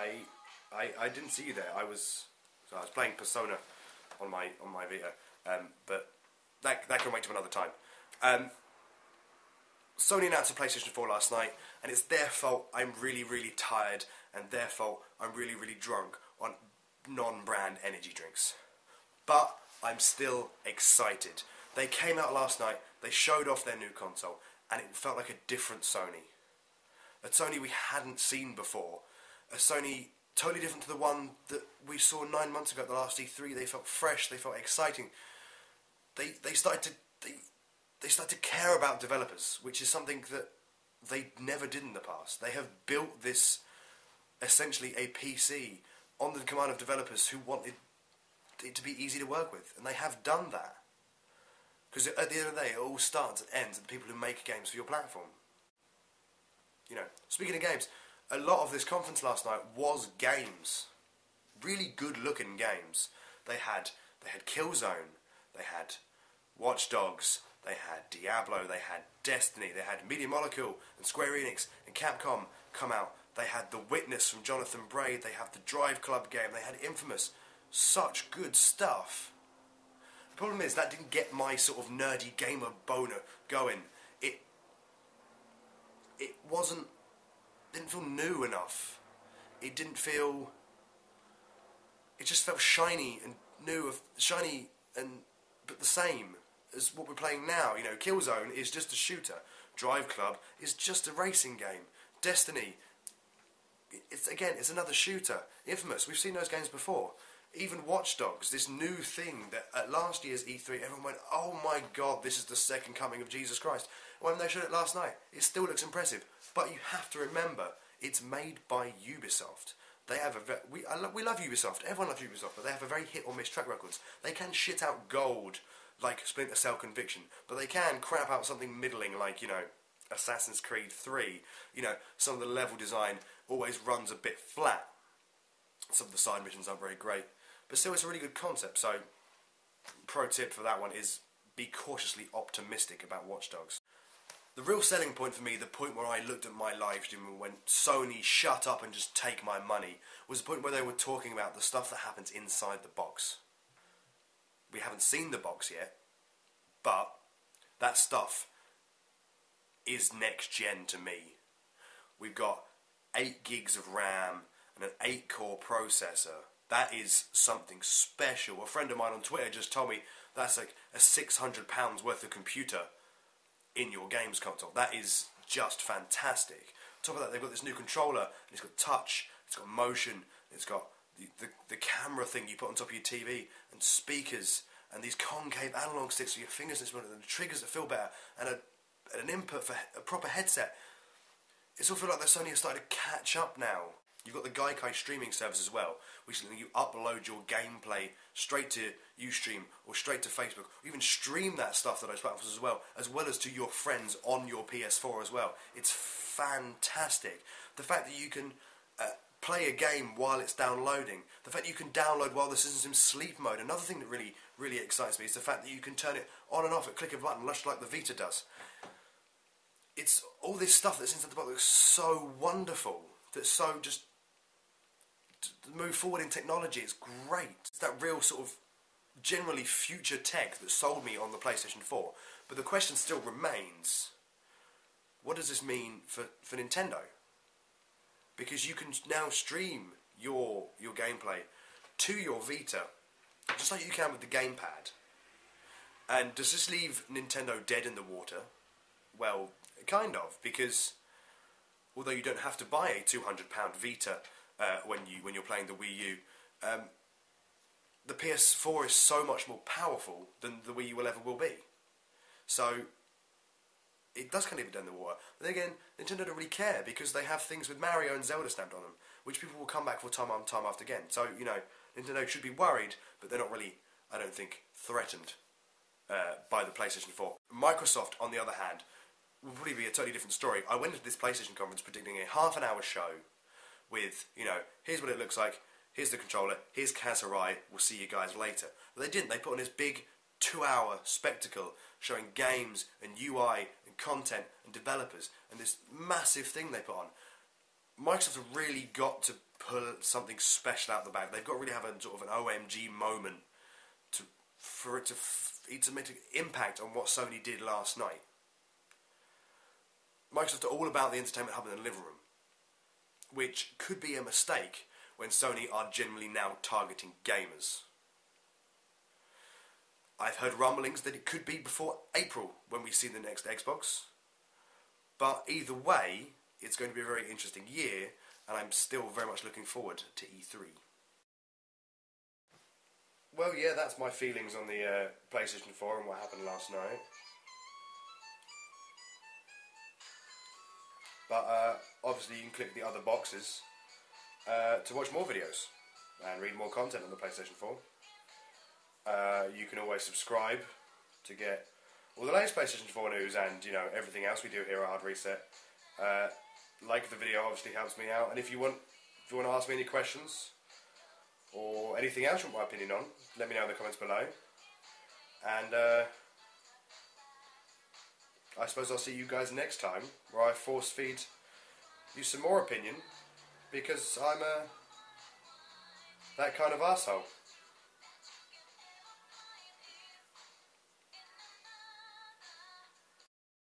I didn't see you there. I was playing Persona on my Vita, but that can wait till another time. Sony announced a PlayStation 4 last night, and it's their fault I'm really, really tired, and their fault I'm really, really drunk on non-brand energy drinks. But I'm still excited. They came out last night, they showed off their new console, and it felt like a different Sony. A Sony we hadn't seen before. A Sony totally different to the one that we saw 9 months ago at the last E3. They felt fresh, they felt exciting. They started to care about developers, which is something that they never did in the past. They have built this, essentially a PC, on the command of developers who wanted it to be easy to work with, and they have done that. Because at the end of the day, it all starts and ends with the people who make games for your platform. You know, speaking of games, a lot of this conference last night was games. Really good-looking games. They had Killzone, they had Watch Dogs, they had Diablo, they had Destiny, they had Media Molecule and Square Enix and Capcom come out. They had The Witness from Jonathan Braid, they have the Drive Club game, they had Infamous. Such good stuff. The problem is that didn't get my sort of nerdy gamer boner going. It didn't feel new enough. It just felt shiny and new, but the same as what we're playing now. You know, Killzone is just a shooter. Drive Club is just a racing game. Destiny, it's another shooter. Infamous, we've seen those games before. Even Watch Dogs, this new thing that at last year's E3 everyone went, oh my god, this is the second coming of Jesus Christ. When they showed it last night, it still looks impressive. But you have to remember, it's made by Ubisoft. They have we love Ubisoft, everyone loves Ubisoft, but they have a very hit or miss track records. They can shit out gold like Splinter Cell Conviction, but they can crap out something middling like, you know, Assassin's Creed 3. You know, some of the level design always runs a bit flat. Some of the side missions aren't very great. But still, it's a really good concept, so pro tip for that one is be cautiously optimistic about Watch Dogs. The real selling point for me, the point where I looked at my live stream and went, Sony, shut up and just take my money, was the point where they were talking about the stuff that happens inside the box. We haven't seen the box yet, but that stuff is next gen to me. We've got 8 gigs of RAM and an 8-core processor. That is something special. A friend of mine on Twitter just told me that's like a £600 worth of computer in your games console. That is just fantastic. On top of that, they've got this new controller, and it's got touch, it's got motion, it's got the camera thing you put on top of your TV, and speakers, and these concave analog sticks for your fingers, and the triggers that feel better, and an input for a proper headset. It's all feel like that Sony has started to catch up now. You've got the Gaikai streaming service as well, which is you upload your gameplay straight to Ustream or straight to Facebook, or even stream that stuff to those platforms as well as to your friends on your PS4 as well. It's fantastic. The fact that you can play a game while it's downloading, the fact that you can download while the system's in sleep mode. Another thing that really, really excites me is the fact that you can turn it on and off at click of a button, much like the Vita does. It's all this stuff that's inside the box looks so wonderful, that's so just move forward in technology. It's great. It's that real sort of generally future tech that sold me on the PlayStation 4. But the question still remains, what does this mean for Nintendo? Because you can now stream your gameplay to your Vita, just like you can with the gamepad. And does this leave Nintendo dead in the water? Well, kind of, because although you don't have to buy a £200 Vita when you're playing the Wii U, the PS4 is so much more powerful than the Wii U will be. So it does kind of leave it dead in the water. But then again, Nintendo don't really care because they have things with Mario and Zelda stamped on them, which people will come back for time after again. So, you know, Nintendo should be worried, but they're not really, I don't think, threatened by the PlayStation 4. Microsoft, on the other hand, will probably be a totally different story. I went into this PlayStation conference predicting a half-an-hour show with, you know, here's what it looks like, here's the controller, here's Kazurai, we'll see you guys later. But they didn't. They put on this big 2-hour spectacle showing games and UI and content and developers and this massive thing they put on. Microsoft have really got to pull something special out the bag. They've got to really have a sort of an OMG moment for it to make an impact on what Sony did last night. Microsoft are all about the entertainment hub in the living room, which could be a mistake when Sony are generally now targeting gamers. I've heard rumblings that it could be before April when we see the next Xbox. But either way, it's going to be a very interesting year, and I'm still very much looking forward to E3. Well, yeah, that's my feelings on the PlayStation 4 and what happened last night. But obviously you can click the other boxes to watch more videos and read more content on the PlayStation 4. You can always subscribe to get all the latest PlayStation 4 news and, you know, everything else we do here at Hard Reset. Like the video obviously helps me out, and if you want to ask me any questions or anything else you want my opinion on, let me know in the comments below. And I suppose I'll see you guys next time, where I force feed you some more opinion, because I'm that kind of arsehole.